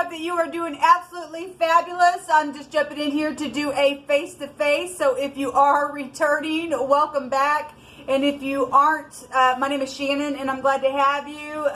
hope that you are doing absolutely fabulous. I'm just jumping in here to do a face-to-face. So if you are returning, welcome back. And if you aren't, my name is Shannon, and I'm glad to have you.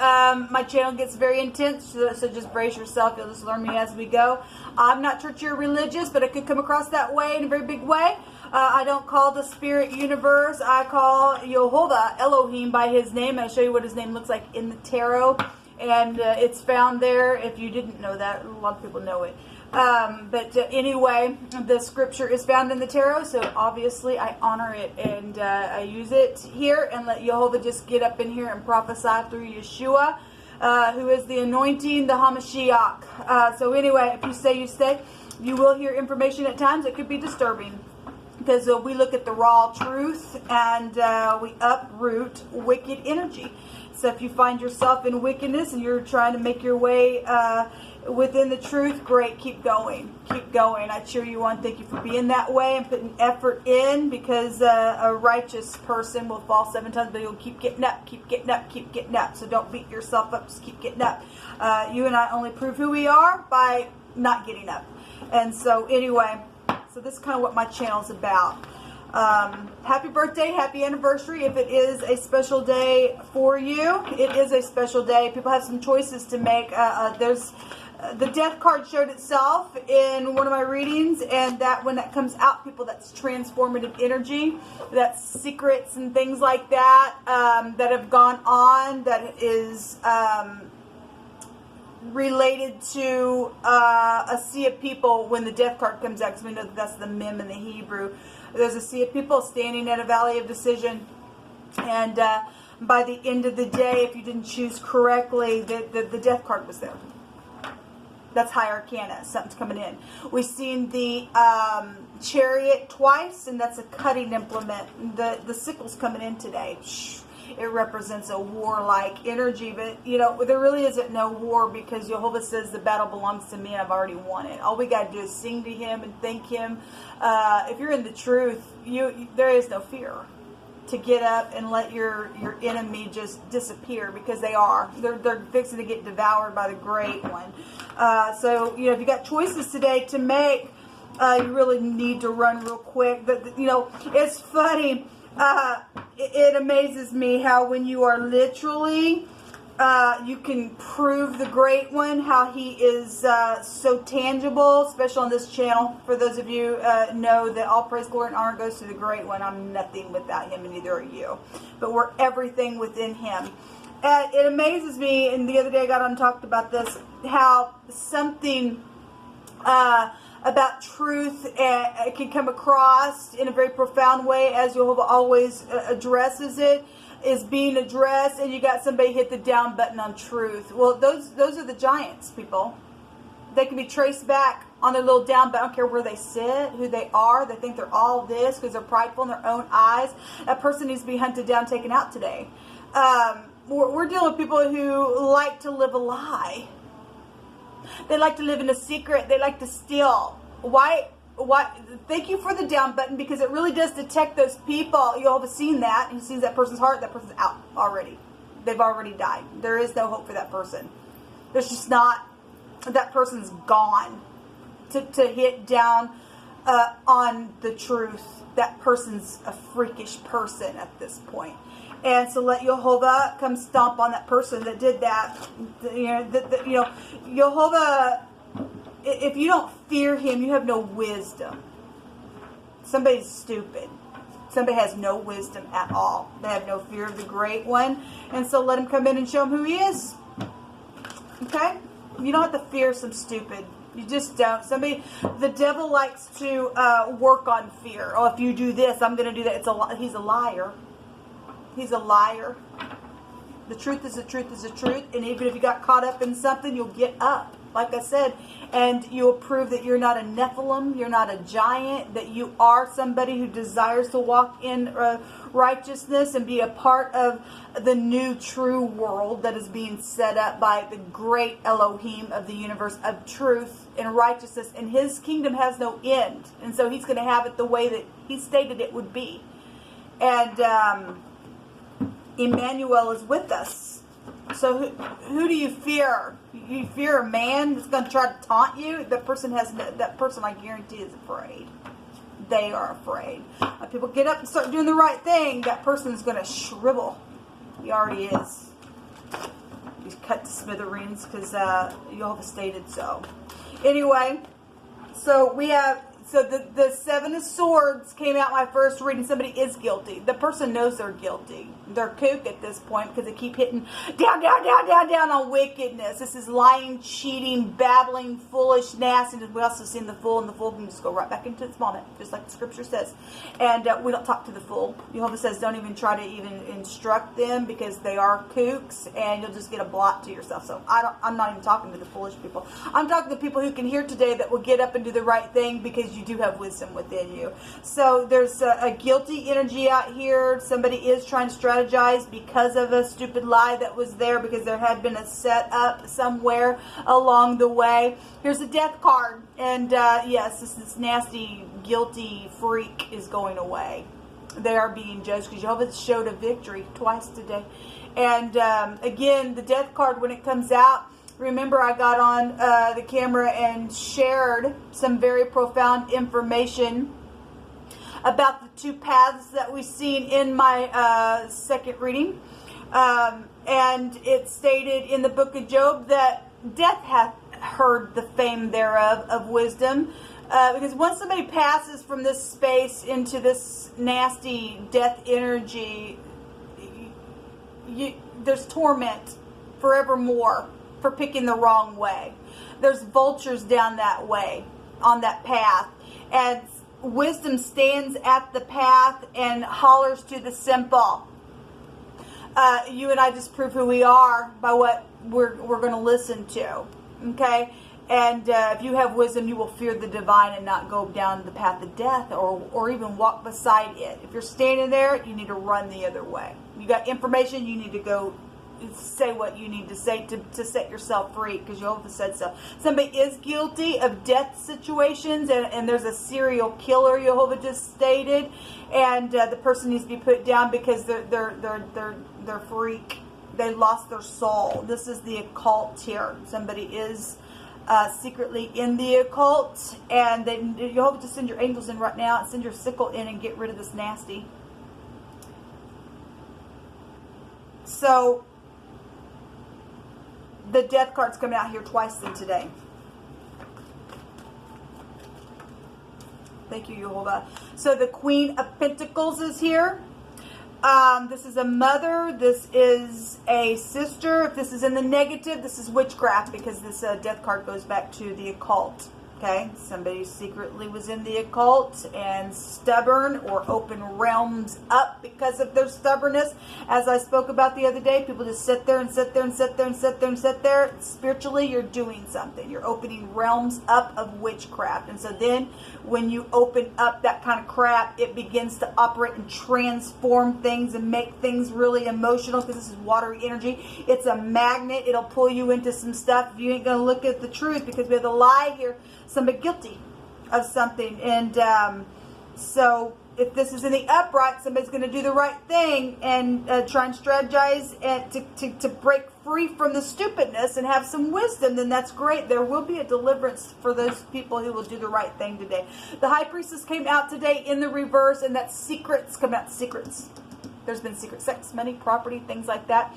My channel gets very intense, so just brace yourself. You'll just learn me as we go. I'm not churchy or religious, but it could come across that way in a very big way. I don't call the spirit universe. I call Jehovah Elohim by his name. I'll show you what his name looks like in the tarot. And it's found there. If you didn't know that, a lot of people know it. Anyway, the scripture is found in the tarot, so obviously I honor it and I use it here and let Jehovah just get up in here and prophesy through Yeshua, who is the anointing, the Hamashiach. So anyway, if you say you stay, you will hear information at times that could be disturbing. Because we look at the raw truth and we uproot wicked energy. So if you find yourself in wickedness and you're trying to make your way within the truth, great, keep going. Keep going. I cheer you on. Thank you for being that way and putting effort in, because a righteous person will fall 7 times, but he'll keep getting up, keep getting up, keep getting up. So don't beat yourself up, just keep getting up. You and I only prove who we are by not getting up. And so anyway, so this is kind of what my channel is about. Happy birthday, happy anniversary. If it is a special day for you, it is a special day. People have some choices to make. There's the death card showed itself in one of my readings, and that when that comes out, people, that's transformative energy, that's secrets and things like that that have gone on, that is related to a sea of people. When the death card comes out, because we know that that's the mem in the Hebrew, there's a sea of people standing at a valley of decision, and by the end of the day, if you didn't choose correctly, the death card was there. That's high arcana. Something's coming in. We've seen the chariot twice, and that's a cutting implement. The sickle's coming in today. It represents a warlike energy, but you know, there really isn't no war, because Jehovah says the battle belongs to me and I've already won it. All we got to do is sing to him and thank him. If you're in the truth, there is no fear to get up and let your enemy just disappear, because they're fixing to get devoured by the great one. So you know, if you got choices today to make, you really need to run real quick. But you know, it's funny. It amazes me how when you are literally, you can prove the great one, how he is so tangible, especially on this channel. For those of you know that all praise, glory, and honor goes to the great one. I'm nothing without him, and neither are you. But we're everything within him. And it amazes me, and the other day I got on and talked about this, how something about truth can come across in a very profound way, as Jehovah always addresses it, is being addressed, and you got somebody hit the down button on truth. Well, those are the giants, people. They can be traced back on their little down button. I don't care where they sit, who they are. They think they're all this because they're prideful in their own eyes. That person needs to be hunted down, taken out today. We're dealing with people who like to live a lie. They like to live in a secret. They like to steal. Why? Thank you for the down button, because it really does detect those people. You'll have seen that. He sees that person's heart. That person's out already. They've already died. There is no hope for that person. There's just not. That person's gone. To hit down on the truth. That person's a freakish person at this point. And so let Jehovah come stomp on that person that did that. You know, Jehovah, if you don't fear him, you have no wisdom. Somebody's stupid. Somebody has no wisdom at all. They have no fear of the great one. And so let him come in and show him who he is. Okay? You don't have to fear some stupid. You just don't. The devil likes to work on fear. Oh, if you do this, I'm going to do that. He's a liar. He's a liar. The truth is the truth is the truth. And even if you got caught up in something, you'll get up, like I said. And you'll prove that you're not a Nephilim. You're not a giant. That you are somebody who desires to walk in righteousness and be a part of the new true world that is being set up by the great Elohim of the universe of truth and righteousness. And his kingdom has no end. And so he's going to have it the way that he stated it would be. And Emmanuel is with us. So who do you fear? You fear a man that's going to try to taunt you? That person I guarantee is afraid. They are afraid. When people get up and start doing the right thing, that person is going to shrivel. He already is. He's cut to smithereens because Jehovah stated so. Anyway, so we have, so the Seven of Swords came out my first reading. Somebody is guilty. The person knows they're guilty. They're kook at this point because they keep hitting down, down, down, down, down on wickedness. This is lying, cheating, babbling, foolish, nastiness. We also seen the fool, and the fool can just go right back into its moment, just like the scripture says. And we don't talk to the fool. Jehovah says don't even try to even instruct them because they are kooks, and you'll just get a blot to yourself. So I'm not even talking to the foolish people. I'm talking to people who can hear today that will get up and do the right thing because you do have wisdom within you. So there's a guilty energy out here. Somebody is trying to strategize because of a stupid lie that was there, because there had been a setup somewhere along the way. Here's a death card, and yes, this nasty, guilty freak is going away. They are being judged because Jehovah showed a victory twice today. And again, the death card, when it comes out, remember I got on the camera and shared some very profound information about the two paths that we've seen in my second reading. And it stated in the book of Job that death hath heard the fame thereof of wisdom. Because once somebody passes from this space into this nasty death energy, there's torment forevermore for picking the wrong way. There's vultures down that way, on that path. And wisdom stands at the path and hollers to the simple. You and I just prove who we are by what we're going to listen to. Okay? And if you have wisdom, you will fear the divine and not go down the path of death or even walk beside it. If you're standing there, you need to run the other way. You got information, you need to go say what you need to say to set yourself free, because Jehovah said so. Somebody is guilty of death situations, and there's a serial killer, Jehovah just stated, and the person needs to be put down because they're freak. They lost their soul. This is the occult here. Somebody is secretly in the occult, and Jehovah just send your angels in right now and send your sickle in and get rid of this nasty. So the death card's coming out here twice in today. Thank you, Jehovah. So the Queen of Pentacles is here. This is a mother. This is a sister. If this is in the negative, this is witchcraft, because this death card goes back to the occult. Okay, somebody secretly was in the occult and stubborn, or open realms up because of their stubbornness. As I spoke about the other day, people just sit there and sit there and sit there and sit there and sit there. Spiritually, you're doing something. You're opening realms up of witchcraft. And so then when you open up that kind of crap, it begins to operate and transform things and make things really emotional, because this is watery energy. It's a magnet. It'll pull you into some stuff if you ain't going to look at the truth, because we have the lie here. Somebody guilty of something. And so if this is in the upright, somebody's going to do the right thing and try and strategize and to break free from the stupidness and have some wisdom. Then that's great. There will be a deliverance for those people who will do the right thing today. The High Priestess came out today in the reverse, and that secrets come out. Secrets. There's been secret sex, money, property, things like that.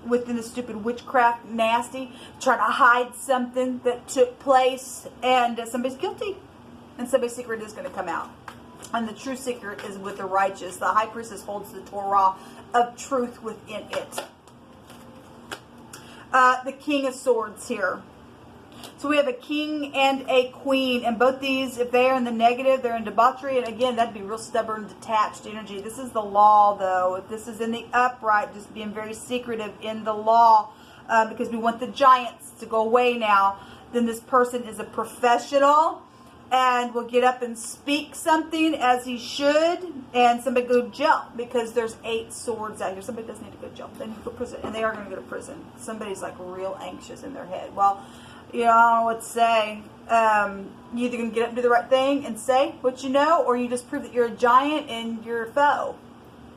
Within the stupid witchcraft, nasty, trying to hide something that took place, and somebody's guilty, and somebody's secret is going to come out. And the true secret is with the righteous. The High Priestess holds the Torah of truth within it. The King of Swords here. So we have a king and a queen, and both these, if they are in the negative, they're in debauchery, and again, that'd be real stubborn, detached energy. This is the law, though. If this is in the upright, just being very secretive in the law, because we want the giants to go away now, then this person is a professional and will get up and speak something as he should, and somebody go to jail, because there's 8 swords out here. Somebody does need to go to jail. They need to go to prison, and they are going to go to prison. Somebody's like real anxious in their head. Well, you know, I don't know what to say. You either going to get up and do the right thing and say what you know, or you just prove that you're a giant and you're a foe.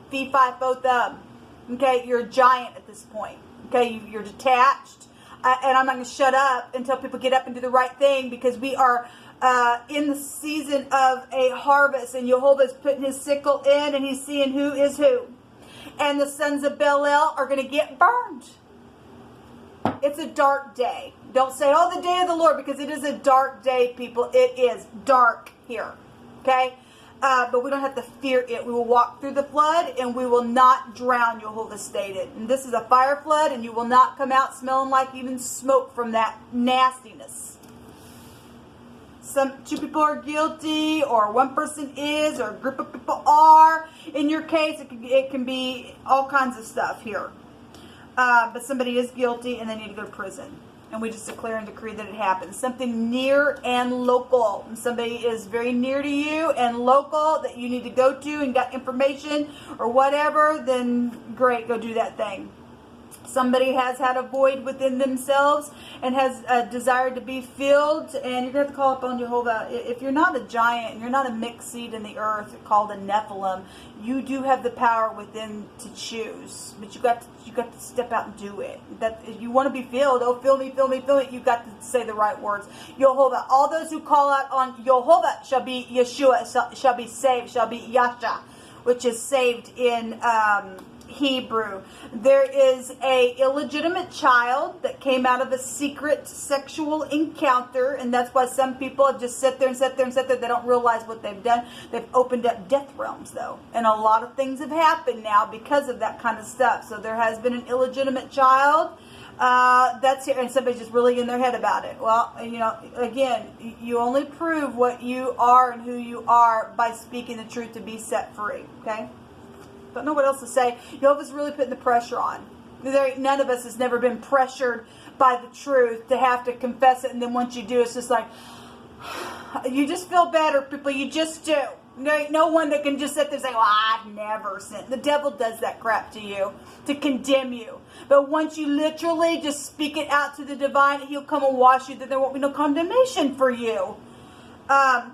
Fee, fi, fo, thum. Okay, you're a giant at this point. Okay, you're detached. And I'm not going to shut up until people get up and do the right thing, because we are in the season of a harvest, and Jehovah's putting his sickle in, and he's seeing who is who. And the sons of Belial are going to get burned. It's a dark day. Don't say, oh, the day of the Lord, because it is a dark day, people. It is dark here. Okay? But we don't have to fear it. We will walk through the flood, and we will not drown, Jehovah stated. And this is a fire flood, and you will not come out smelling like even smoke from that nastiness. Two people are guilty, or one person is, or a group of people are. In your case, it can be all kinds of stuff here. But somebody is guilty, and they need to go to prison. And we just declare and decree that it happens. Something near and local. And somebody is very near to you and local that you need to go to and got information or whatever, then great, go do that thing. Somebody has had a void within themselves and has a desire to be filled, and you're going to have to call upon Jehovah. If you're not a giant and you're not a mixed seed in the earth called a Nephilim, you do have the power within to choose, but you got to step out and do it. That if you want to be filled, oh, fill me, fill me, fill me, you've got to say the right words. Jehovah, all those who call out on Jehovah shall be Yeshua, shall be saved, shall be Yasha, which is saved in Hebrew. There is a illegitimate child that came out of a secret sexual encounter, and that's why some people have just sat there and sat there and sat there. They don't realize what they've done. They've opened up death realms, though, and a lot of things have happened now because of that kind of stuff. So there has been an illegitimate child that's here, and somebody's just really in their head about it. Well, you know, again, you only prove what you are and who you are by speaking the truth to be set free. Okay. Don't know what else to say. Jehovah's really putting the pressure on. None of us has never been pressured by the truth to have to confess it, and then once you do, it's just like, you just feel better, people. You just do. There ain't no one that can just sit there and say, well, I've never sinned. The devil does that crap to you, to condemn you. But once you literally just speak it out to the divine, he'll come and wash you, then there won't be no condemnation for you.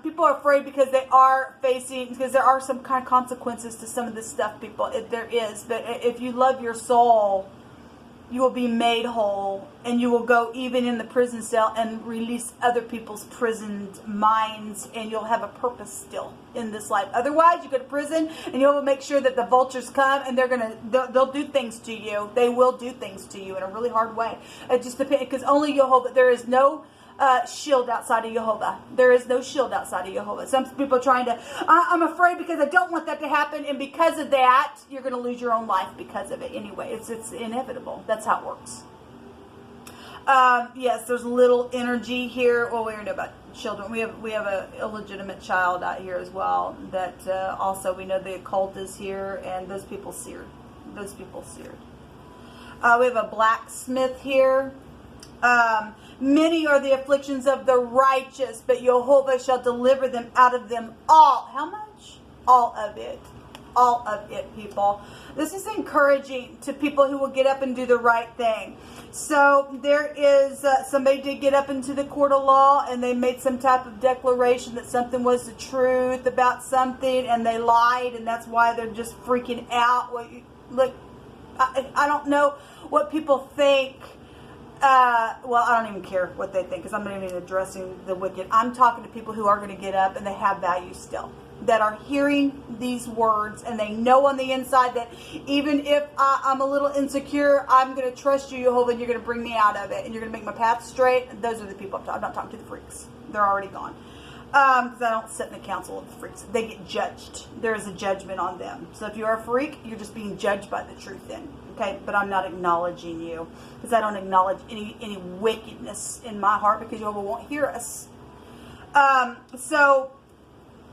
People are afraid because they are facing, because there are some kind of consequences to some of this stuff, people. There is. But if you love your soul, you will be made whole, and you will go even in the prison cell and release other people's prisoned minds, and you'll have a purpose still in this life. Otherwise, you go to prison, and you'll make sure that the vultures come, and they'll do things to you. They will do things to you in a really hard way. It just depends, because only Jehovah, there is no shield outside of Jehovah. There is no shield outside of Jehovah. Some people are trying to, I'm afraid because I don't want that to happen, and because of that, you're going to lose your own life because of it anyway. It's inevitable. That's how it works. Yes, there's little energy here. Well, we already know about children. We have a illegitimate child out here as well. That also we know the occult is here, and those people seared. Those people seared. We have a blacksmith here. Many are the afflictions of the righteous, but Jehovah shall deliver them out of them all. How much? All of it. All of it, people. This is encouraging to people who will get up and do the right thing. So there is, somebody did get up into the court of law, and they made some type of declaration that something was the truth about something, and they lied, and that's why they're just freaking out. Look, I don't know what people think. Well, I don't even care what they think, because I'm not even addressing the wicked. I'm talking to people who are going to get up and they have value still, that are hearing these words, and they know on the inside that even if I'm a little insecure, I'm going to trust you, Jehovah, and you're going to bring me out of it, and you're going to make my path straight. And those are the people I'm not talking to the freaks. They're already gone. Because I don't sit in the council of the freaks. They get judged. There is a judgment on them. So if you're a freak, you're just being judged by the truth then. Okay, but I'm not acknowledging you, because I don't acknowledge any wickedness in my heart, because Jehovah won't hear us. So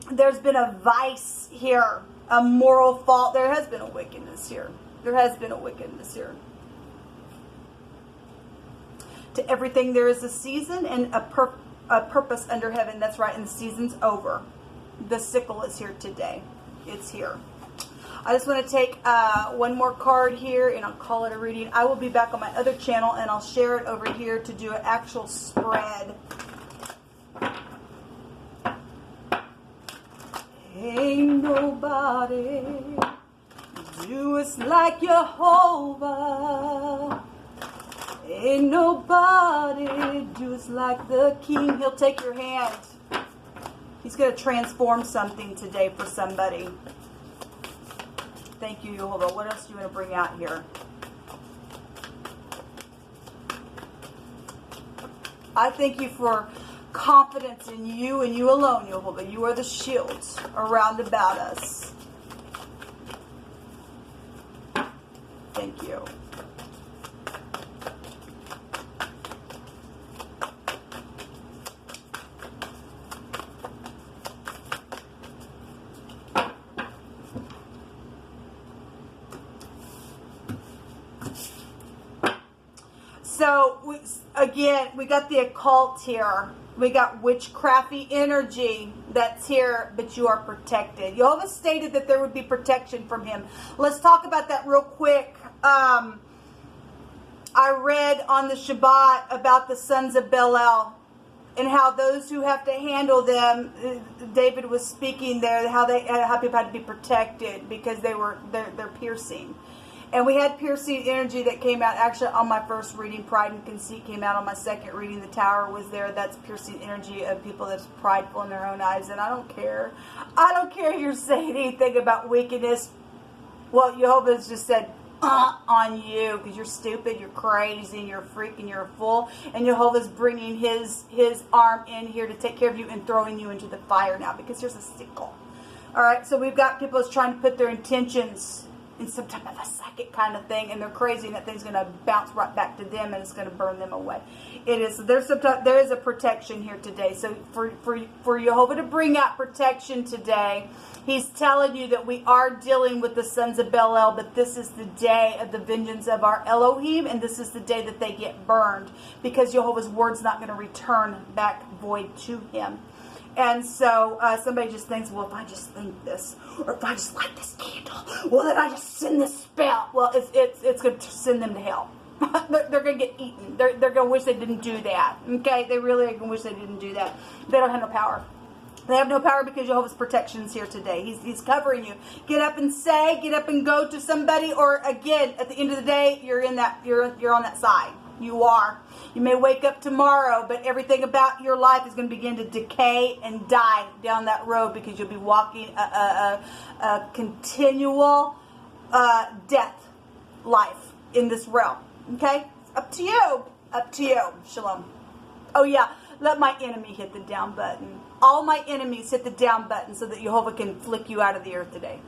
there's been a vice here, a moral fault. There has been a wickedness here. There has been a wickedness here. To everything there is a season and a purpose under heaven. That's right, and the season's over. The sickle is here today. It's here. I just want to take one more card here, and I'll call it a reading. I will be back on my other channel, and I'll share it over here to do an actual spread. Ain't nobody do us like Jehovah. Ain't nobody do us like the King. He'll take your hand. He's going to transform something today for somebody. Thank you, Jehovah. What else do you want to bring out here? I thank you for confidence in you and you alone, Jehovah. You are the shield around about us. Thank you. So, we got the occult here. We got witchcrafty energy that's here, but you are protected. Jehovah stated that there would be protection from him. Let's talk about that real quick. I read on the Shabbat about the sons of Belial and how those who have to handle them, David was speaking there, how people had to be protected because they're piercing. And we had piercing energy that came out actually on my first reading. Pride and conceit came out on my second reading. The tower was there. That's piercing energy of people that's prideful in their own eyes. And I don't care. I don't care if you're saying anything about wickedness. Well, Jehovah's just said on you because you're stupid, you're crazy, you're a freak, and you're a fool. And Jehovah's bringing his arm in here to take care of you and throwing you into the fire now because there's a sickle. All right, so we've got people that's trying to put their intentions in some type of a psychic kind of thing, and they're crazy, and that thing's going to bounce right back to them, and it's going to burn them away. There is a protection here today. So for Jehovah to bring out protection today, he's telling you that we are dealing with the sons of Belial, but this is the day of the vengeance of our Elohim, and this is the day that they get burned, because Jehovah's word's not going to return back void to him. And so somebody just thinks, well, if I just think this, or if I just light this candle, well, then I just send this spell. Well, it's going to send them to hell. They're going to get eaten. They're going to wish they didn't do that. Okay? They really are going to wish they didn't do that. They don't have no power. They have no power because Jehovah's protection is here today. He's covering you. Get up and say, get up and go to somebody, or again, at the end of the day, you're on that side. You are. You may wake up tomorrow, but everything about your life is going to begin to decay and die down that road because you'll be walking a continual death life in this realm. Okay? Up to you. Up to you. Shalom. Oh, yeah. Let my enemy hit the down button. All my enemies hit the down button so that Jehovah can flick you out of the earth today.